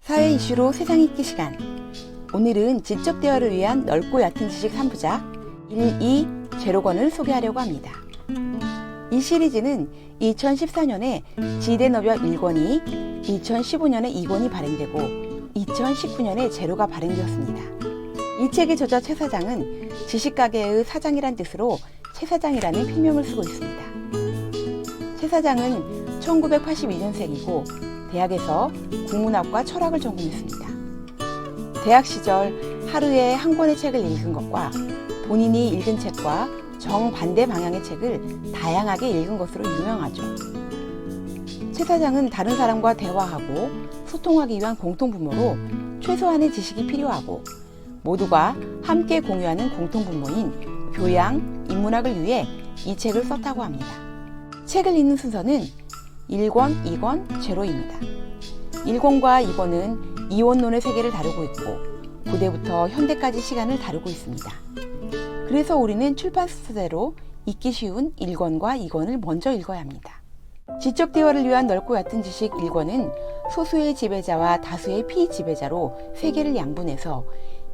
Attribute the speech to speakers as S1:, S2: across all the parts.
S1: 사회 이슈로 세상 읽기 시간. 오늘은 지적 대화를 위한 넓고 얕은 지식 3부작 1, 2, 제로권을 소개하려고 합니다. 이 시리즈는 2014년에 지대너벽 1권이, 2015년에 2권이 발행되고 2019년에 제로가 발행되었습니다. 이 책의 저자 최 사장은 지식가게의 사장이란 뜻으로 최 사장이라는 필명을 쓰고 있습니다. 최 사장은 1982년생이고 대학에서 국문학과 철학을 전공했습니다. 대학 시절 하루에 한 권의 책을 읽은 것과 본인이 읽은 책과 정반대 방향의 책을 다양하게 읽은 것으로 유명하죠. 최 사장은 다른 사람과 대화하고 소통하기 위한 공통분모로 최소한의 지식이 필요하고 모두가 함께 공유하는 공통분모인 교양, 인문학을 위해 이 책을 썼다고 합니다. 책을 읽는 순서는 1권, 2권, 제로입니다. 1권과 2권은 이원론의 세계를 다루고 있고 고대부터 현대까지 시간을 다루고 있습니다. 그래서 우리는 출판 순서대로 읽기 쉬운 1권과 2권을 먼저 읽어야 합니다. 지적 대화를 위한 넓고 얕은 지식 1권은 소수의 지배자와 다수의 피지배자로 세계를 양분해서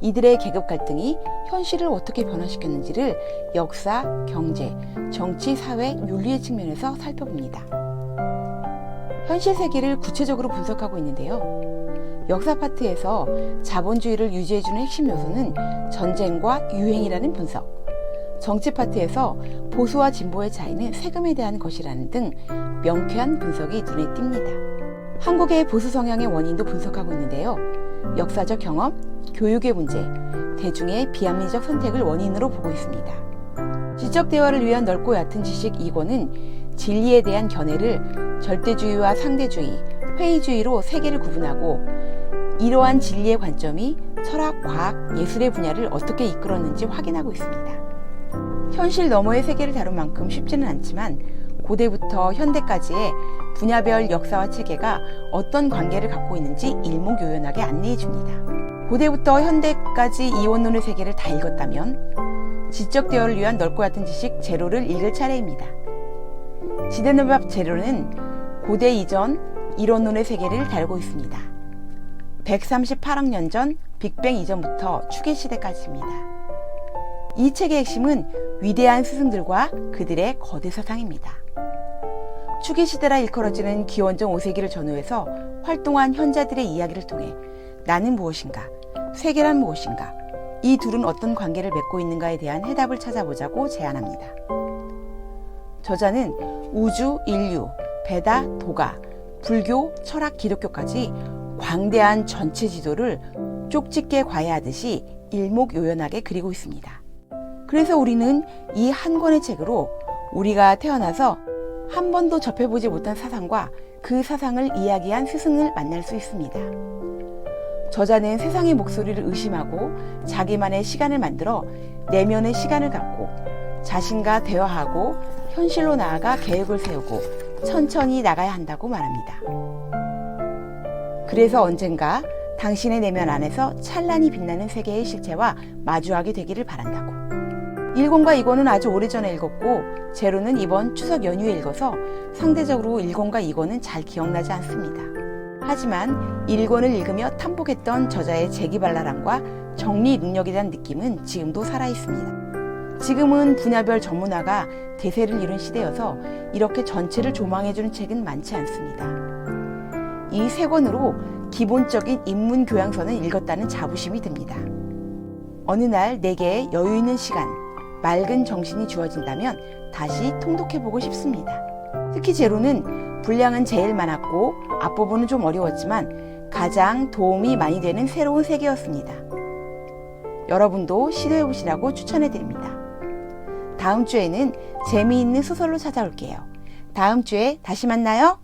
S1: 이들의 계급 갈등이 현실을 어떻게 변화시켰는지를 역사, 경제, 정치, 사회, 윤리의 측면에서 살펴봅니다. 현실 세계를 구체적으로 분석하고 있는데요. 역사 파트에서 자본주의를 유지해주는 핵심 요소는 전쟁과 유행이라는 분석, 정치 파트에서 보수와 진보의 차이는 세금에 대한 것이라는 등 명쾌한 분석이 눈에 띕니다. 한국의 보수 성향의 원인도 분석하고 있는데요. 역사적 경험, 교육의 문제, 대중의 비합리적 선택을 원인으로 보고 있습니다. 지적 대화를 위한 넓고 얕은 지식 2권은 진리에 대한 견해를 절대주의와 상대주의, 회의주의로 세계를 구분하고 이러한 진리의 관점이 철학, 과학, 예술의 분야를 어떻게 이끌었는지 확인하고 있습니다. 현실 너머의 세계를 다룬 만큼 쉽지는 않지만 고대부터 현대까지의 분야별 역사와 체계가 어떤 관계를 갖고 있는지 일목요연하게 안내해 줍니다. 고대부터 현대까지 이원론의 세계를 다 읽었다면 지적 대화를 위한 넓고 얕은 지식 제로를 읽을 차례입니다. 지대너벽 제로는 고대 이전 이론론의 세계를 다루고 있습니다. 138억 년 전 빅뱅 이전부터 추계시대까지입니다. 이 책의 핵심은 위대한 스승들과 그들의 거대 사상입니다. 추계시대라 일컬어지는 기원전 5세기를 전후해서 활동한 현자들의 이야기를 통해 나는 무엇인가, 세계란 무엇인가, 이 둘은 어떤 관계를 맺고 있는가에 대한 해답을 찾아보자고 제안합니다. 저자는 우주, 인류, 베다, 도가, 불교, 철학, 기독교까지 광대한 전체 지도를 쪽집게 과외하듯이 일목요연하게 그리고 있습니다. 그래서 우리는 이 한 권의 책으로 우리가 태어나서 한 번도 접해보지 못한 사상과 그 사상을 이야기한 스승을 만날 수 있습니다. 저자는 세상의 목소리를 의심하고 자기만의 시간을 만들어 내면의 시간을 갖고 자신과 대화하고 현실로 나아가 계획을 세우고 천천히 나가야 한다고 말합니다. 그래서 언젠가 당신의 내면 안에서 찬란히 빛나는 세계의 실체와 마주하게 되기를 바란다고. 1권과 2권은 아주 오래전에 읽었고 제로는 이번 추석 연휴에 읽어서 상대적으로 1권과 2권은 잘 기억나지 않습니다. 하지만 1권을 읽으며 탐복했던 저자의 재기발랄함과 정리 능력에 대한 느낌은 지금도 살아있습니다. 지금은 분야별 전문화가 대세를 이룬 시대여서 이렇게 전체를 조망해주는 책은 많지 않습니다. 이 세 권으로 기본적인 인문 교양서는 읽었다는 자부심이 듭니다. 어느 날 내게 여유 있는 시간, 맑은 정신이 주어진다면 다시 통독해보고 싶습니다. 특히 제로는 분량은 제일 많았고 앞부분은 좀 어려웠지만 가장 도움이 많이 되는 새로운 세계였습니다. 여러분도 시도해보시라고 추천해드립니다. 다음 주에는 재미있는 소설로 찾아올게요. 다음 주에 다시 만나요.